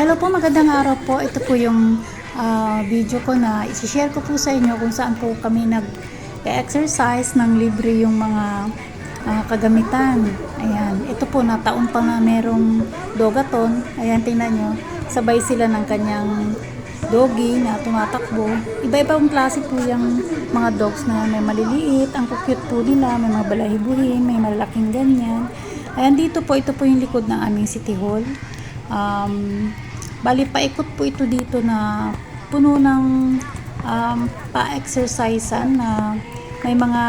Hello po, magandang araw po. Ito po yung video ko na isi-share ko po sa inyo kung saan po kami nag-exercise ng libre yung mga kagamitan. Ayan, ito po nataon pa nga merong dogaton. Ayan, tingnan nyo. Sabay sila ng kanyang doggy na tumatakbo. Iba-ibang klase po yung mga dogs na may maliliit. Ang cute po nila, may mga balahibuhin, may malaking ganyan. Ayan, ito po yung likod ng aming City Hall. Bali paikot po ito dito na puno ng pa-exercisean na may mga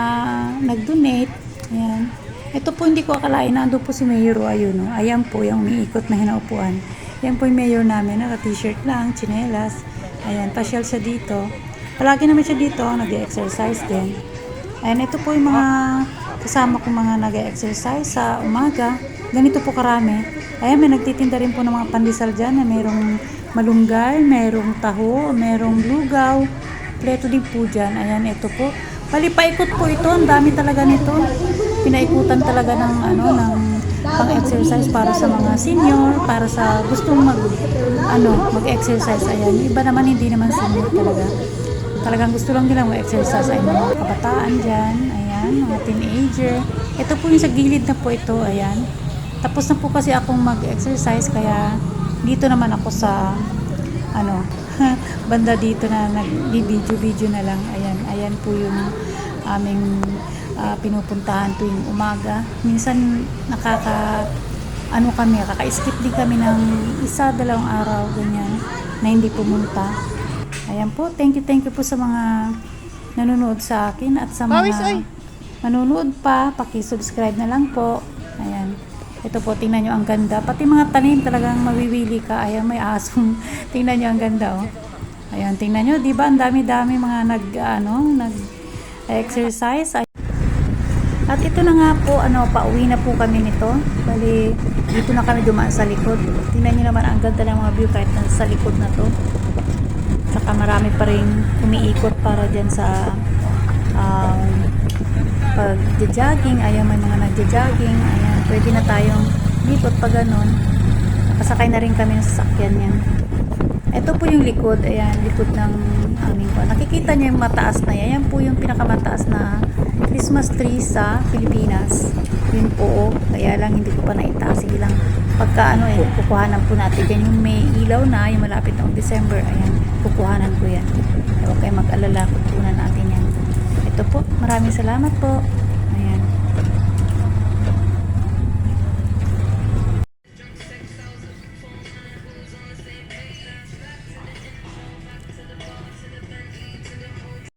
nag-donate. Ayan. Ito po hindi ko akalain na ando po si Mayor. Ayun, no? Ayan po yung umiikot na hinaupuan. Yan po yung Mayor namin, naka-t-shirt lang, tsinelas. Ayan, pasyal siya dito. Palagi naman siya dito, nag-exercise din. Ayan, ito po yung mga kasama kong mga nag-exercise sa umaga. Ganito po karami. Ayan, may nagtitinda rin po ng mga pandesal dyan na mayroong malunggay, mayroong taho, mayroong lugaw. Pleto din po dyan. Ayan, ito po. Palipaikot po ito. Ang dami talaga nito. Pinaikutan talaga ng pang-exercise para sa mga senior, para sa gustong mag-exercise. Ayan, iba naman hindi naman senior talaga. Talagang gusto lang nila mag-exercise ay mga kabataan dyan. Ayan, mga teenager. Ito po yung sa gilid na po ito. Ayan. Tapos na po kasi akong mag-exercise kaya dito naman ako sa banda dito na nag-video na lang. Ayan, ayan po yung aming pinupuntahan tuwing umaga. Minsan kaka-skip din kami ng 1-2 araw ganyan na hindi pumunta. Ayan po, thank you po sa mga nanonood sa akin at sa mga manonood pa, paki-subscribe na lang po. Ayan. Ito po, tingnan nyo ang ganda. Pati mga tanim talagang mawiwili ka. Ayan, may asong. Tingnan nyo ang ganda, oh. Ayan, tingnan nyo, di ba? Ang dami-dami mga nag-exercise. At ito na nga po, pauwi na po kami nito. Bali, dito na kami dumaan sa likod. Tingnan nyo naman ang ganda ng mga view kahit sa likod na to. Saka marami pa rin umiikot para dyan sa pag-jogging. Ayan, may mga nag-jogging. Ayan, pwede na tayong likot pa ganun. Nakasakay na rin kami ng sasakyan yan. Ito po yung likod. Ayan, likod ng aming po. Nakikita nyo yung mataas na yan. Yan po yung pinakamataas na Christmas tree sa Pilipinas. Yun po. Kaya lang hindi ko pa naitaas. Sige lang. Pagka kukuhanan po natin yan. Yung may ilaw na, yung malapit ng December. Ayan, kukuhanan ko yan. Huwag kayo mag-alala. Kukuhanan natin yan. Ito po. Maraming salamat po. Ayan.